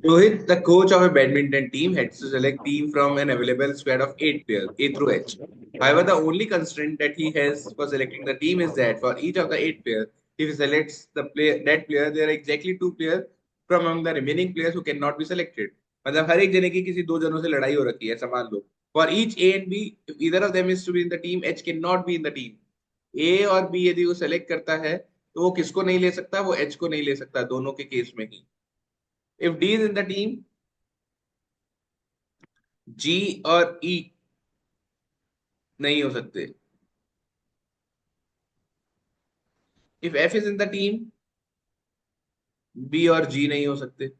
Rohit, the coach of a badminton team, had to select team from an available squad of 8 players, A through H. However, the only constraint that he has for selecting the team is that for each of the 8 players, if he selects that player, there are exactly 2 players from among the remaining players who cannot be selected. मतलब हर एक जने की किसी दो जनों से लड़ाई हो रखी है, समान लो. For each A and B, if either of them is to be in the team, H cannot be in the team. A और B यदि वो सेलेक्ट करता है, तो वो किसको नहीं ले सकता? वो H को नहीं ले सकता, दोनों के केस में ही. If D is in the team, G और E नहीं हो सकते. If F is in the team, B और G नहीं हो सकते.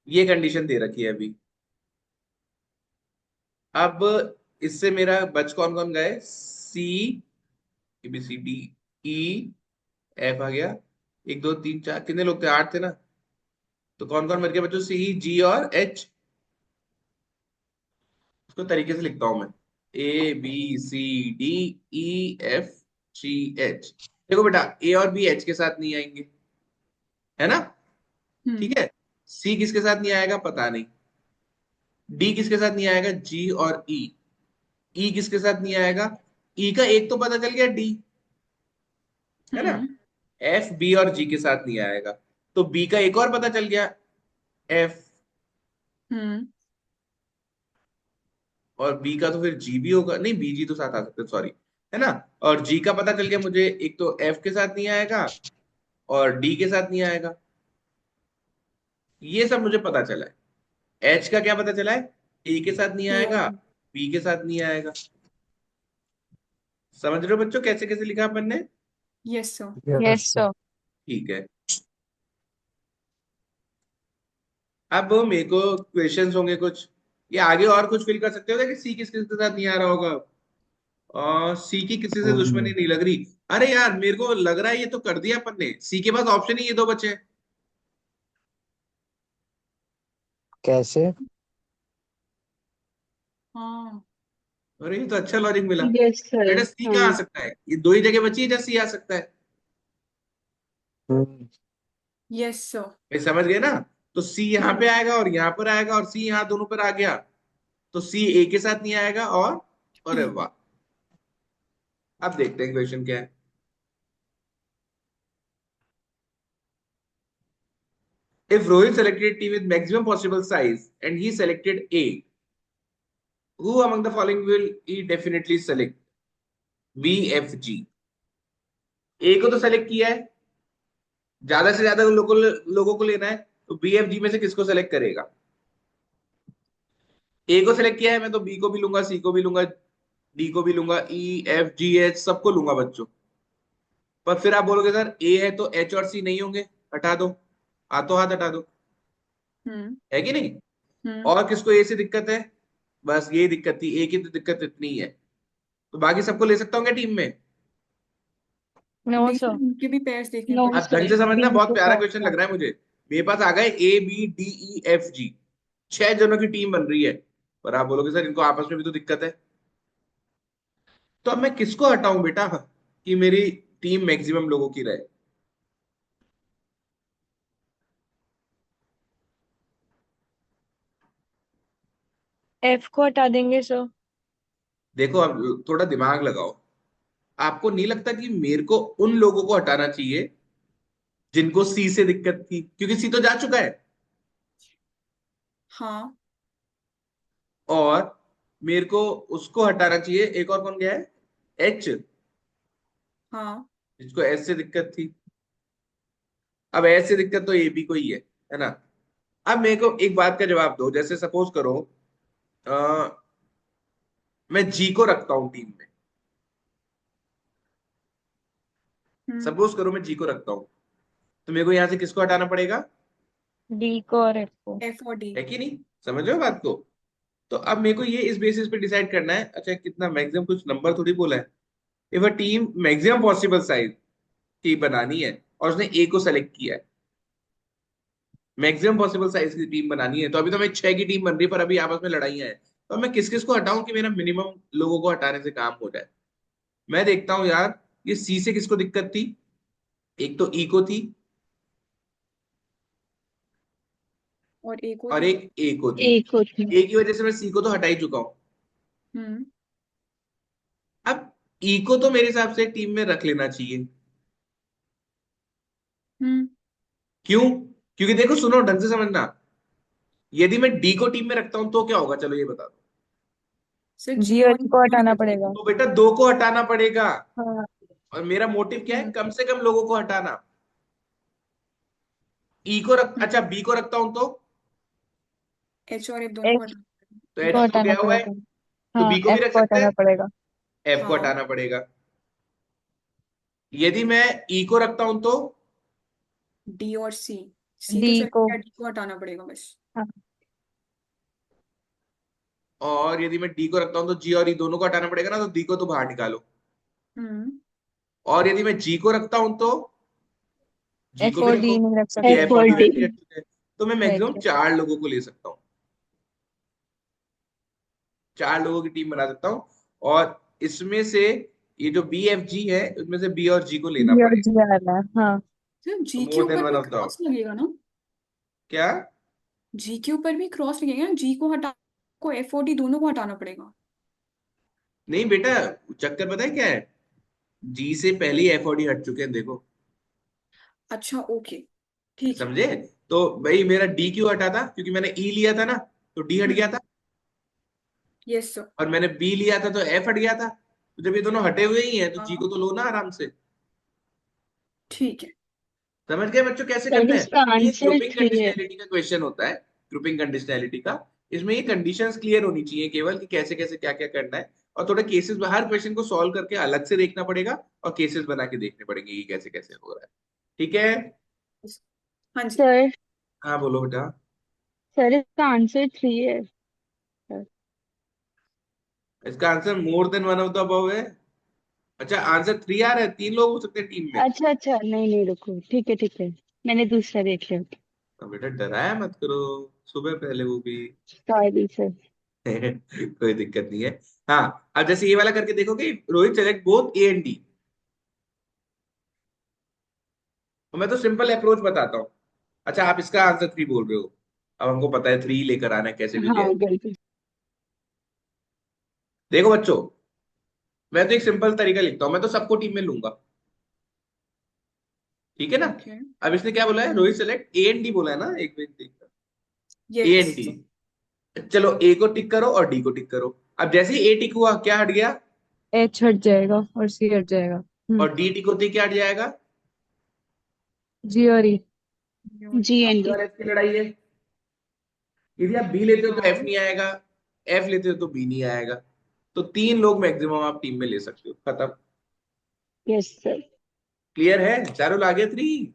ये कंडीशन दे रखी है अभी. अब इससे मेरा बच कौन कौन गए? सी, B C D, E, F आ गया. एक दो तीन चार, कितने लोग थे? 8 थे ना. तो कौन कौन बच गया बच्चों? सी, जी और एच. उसको तरीके से लिखता हूं मैं. A B C D E F G H. देखो बेटा, ए और बी एच के साथ नहीं आएंगे, है ना? हम्म। ठीक है. सी किसके साथ नहीं आएगा? पता नहीं. डी किसके साथ नहीं आएगा? जी और ई. ई किसके साथ नहीं आएगा? ई का एक तो पता चल गया, डी, है ना? हम्म। एफ, बी और जी के साथ नहीं आएगा. तो बी का एक और पता चल गया, एफ. हम्म। और बी का तो फिर जी भी होगा. नहीं, बी जी तो साथ आ सकते, सॉरी, है ना? और जी का पता चल गया मुझे, एक तो एफ के साथ नहीं आएगा और डी के साथ नहीं आएगा. ये सब मुझे पता चला है. एच का क्या पता चला है? ए के साथ नहीं ए और आएगा, बी। बी के साथ नहीं आएगा. समझ रहे हो बच्चों कैसे कैसे लिखा अपन ने? Yes sir. Yes sir. ठीक है. अब मेरे को क्वेश्चंस होंगे कुछ. ये आगे और कुछ फिल कर सकते हो कि सी किस किस के साथ नहीं आ रहा होगा. और सी की किसी से दुश्मनी नहीं लग रही. अरे यार, मेरे को लग रहा है ये तो कर दिया अपन ने. सी के पास ऑप्शन ही ये दो बचे हैं. कैसे? हाँ। अरे ये तो अच्छा लॉजिक मिला. Yes sir. बेटा सी कहाँ आ हाँ। सकता है? ये दो ही जगह बची है जहाँ सी आ सकता है. हम्म, यस सर। भाई समझ गए ना? तो सी यहाँ हम्म। पे आएगा और यहाँ पर आएगा और सी यहाँ दोनों पर आ गया. तो सी ए के साथ नहीं आएगा. और अरे वाह. अब देखते हैं क्वेश्चन क्या है. If Rohit selected a team with maximum possible size and he selected A, who among the following will he definitely select? B, F, G. A को तो सेलेक्ट किया है, ज्यादा से ज्यादा लोगों को लेना है. तो बी एफ जी में से किसको सेलेक्ट करेगा? ए को सेलेक्ट किया है, मैं तो बी को भी लूंगा, सी को भी लूंगा, डी को भी लूंगा, ई एफ जी एच सबको लूंगा बच्चों. पर फिर आप बोलोगे सर ए है तो एच और सी नहीं होंगे. हटा दो, हाथों हाथ हटा दो. हम्म। है कि नहीं? हम्म। और किसको ए से दिक्कत है? बस ये दिक्कत थी, ए की तो दिक्कत इतनी ही है. तो बाकी सबको ले सकता हूँ क्या टीम में? नो नहीं सर, सर। उनके भी पैर देखने नो अब पड़ेंगे। ढंग सर, से समझना, बी बहुत के प्यारा साथ क्वेश्चन था। लग रहा है मुझे. मेरे पास आ गए A B D E F G, 6 जनों की टीम बन रही है. पर आप बोलोगे सर इनको आपस में भी तो दिक्कत है. तो अब मैं किसको हटाऊं बेटा कि मेरी टीम मैक्सिमम लोगों की रहे? एफ को हटा देंगे सर। देखो अब थोड़ा दिमाग लगाओ. आपको नहीं लगता कि मेरे को उन लोगों को हटाना चाहिए जिनको सी से दिक्कत थी, क्योंकि सी तो जा चुका है. हाँ। और मेरे को उसको हटाना चाहिए. एक और कौन गया है? एच, हाँ। जिसको एस से दिक्कत थी. अब एस से दिक्कत तो ए बी को ही है ना? अब मेरे को एक बात का जवाब दो. जैसे सपोज करो अ, मैं जी को रखता हूं टीम में. हम्म। सपोज करो मैं जी को रखता हूं. तो मेरे को यहां से किसको हटाना पड़ेगा? डी को और एफ को। एफ और डी। है कि नहीं? समझ रहे हो बात को? तो अब मेरे को ये इस बेसिस पे डिसाइड करना है. अच्छा, कितना मैक्सिमम, कुछ नंबर थोड़ी बोला है. If a team maximum possible size की बनानी है और उसने ए को सेलेक्ट किया है, मैक्सिमम पॉसिबल साइज की टीम बनानी है, तो अभी तो मैं 6 की टीम बन रही है पर अभी आपस में लड़ाइयां हैं. तो अब मैं किस किस को हटाऊं कि मेरा मिनिमम लोगों को हटाने से काम हो जाए? मैं देखता हूं यार, ये सी से किसको दिक्कत थी? एक तो ई को थी, और एक और होती। एक ए को थी। एक होती है। ए की वजह से मैं सी को तो हटा ही चुका हूँ। हम्म अब ई को तो मेरे हिसाब से टीम में रख लेना चाहिए। हम्म क्यों? क्योंकि देखो सुनो ढंग से समझना, यदि मैं डी को टीम में रखता हूं तो क्या होगा, चलो ये बता दो। सर जी जी और और ई को पूरी हटाना बच पड़ेगा। जाएगी। तो बेटा दो को हटाना पड़ेगा। हाँ। और मेरा मोटिव क्या है, हम्म कम से कम लोगों को हटाना। ई को रख, अच्छा बी को रखता हूं तो एच और एफ दोनों को एफ हटाना तो को एच तो हटाना गया हुआ है, पड़ेगा। तो हाँ, बी को भी एफ रख को सकते हटाना हैं, पड़ेगा। एफ को हाँ हटाना पड़ेगा। यदि मैं ई को रखता हूं तो डी और सी तो डी चल को। गया, डी को हटाना पड़ेगा बस। हाँ। और यदि मैं डी को रखता हूं तो जी और ई दोनों को हटाना पड़ेगा ना, तो डी को तो बाहर निकालो। हम्म और यदि मैं जी को रखता हूं तो जी एफ को भी और रखो, डी नहीं रख क्योंकि सकते। एफ और डी हाँ। वैसे ही हट चुके हैं। तो मैं मैक्सिमम राइट है। 4 लोगों को ले सकता हूँ, 4 लोगों की टीम बना सकता हूँ। और इसमें से ये जो बी एफ जी है उसमें से बी और जी को लेना जी और पड़ेगा। जी आ रहा है। हाँ। सर जी के मोर देन ऊपर वन भी ऑफ द, क्रॉस लगेगा ना? क्या? जी के ऊपर भी क्रॉस लगेगा ना, जी को हटा को एफ और डी दोनों को हटाना पड़ेगा। नहीं बेटा, चक्कर पता है क्या है, जी से पहले ही एफ और डी हट चुके हैं देखो। अच्छा ओके, ठीक है। समझे? तो भाई मेरा डी क्यों हटा था, क्योंकि मैंने ई लिया था ना, तो डी हट हम्म गया था। Yes sir. और मैंने बी लिया था तो एफ हट गया था। तो जब ये दोनों हटे हुए ही हैं तो जी हाँ को तो लो ना आराम से। ठीक है। समझ गए बच्चों कैसे सर करना है? इसका ये आंसर ग्रुपिंग 3 है। कंडीशनैलिटी का क्वेश्चन होता है, ग्रुपिंग कंडीशनैलिटी का। इसमें ये कंडीशंस क्लियर होनी चाहिए केवल, कि कैसे कैसे क्या क्या करना है। और थोड़े केसेस, हर क्वेश्चन को सॉल्व करके अलग से देखना पड़ेगा, और केसेस बना के देखने पड़ेंगे कि कैसे कैसे हो रहा है। ठीक है? हाँ जी। सर हाँ बोलो बेटा। सर इसका आंसर 3 है सर। इसका answer more than one of the above है। अच्छा आंसर 3 आ रहा है, 3 लोग हो सकते हैं टीम में। अच्छा अच्छा, नहीं नहीं, रुको, ठीक है ठीक है। मैंने दूसरा देख लिया। तो बेटा डराया मत करो, सुबह पहले वो भी। Sorry sir. कोई दिक्कत नहीं है। हाँ अब जैसे ये वाला करके देखो कि Rohit select both A and D. तो मैं तो सिंपल अप्रोच बताता हूँ। अच्छा आप इसका आंसर 3 बोल रहे हो, अब हमको पता है 3 लेकर आना है कैसे भी हाँ, ले। जल्दी। देखो बच्चों, मैं तो एक सिंपल तरीका लिखता हूँ, मैं तो सबको टीम में लूंगा। ठीक है ना? ओके। अब इसने क्या बोला है, Rohit select A and D बोला है ना, एक minute. A yes. And D, चलो ए को टिक करो और डी को टिक करो। अब जैसे ही ए टिक हुआ क्या हट गया, एच हट जाएगा और सी हट जाएगा। और डी टिक होते ही क्या हट जाएगा? जी और ई। जी अब एंड ये डी। और एफ की लड़ाई है। यदि आप बी लेते हो तो एफ हाँ नहीं आएगा, एफ लेते हो तो बी नहीं आएगा। तो 3 लोग मैक्सिमम आप टीम में ले सकते हो, खत्म। Yes sir. क्लियर है? चारों लागे 3।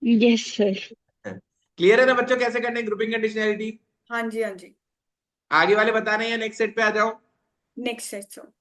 Yes sir. क्लियर है ना बच्चों कैसे करने हैं ग्रुपिंग कंडीशनैलिटी? हाँ जी हाँ जी। आगे वाले बताने हैं या नेक्स्ट सेट पे आ जाओ? Next set sir.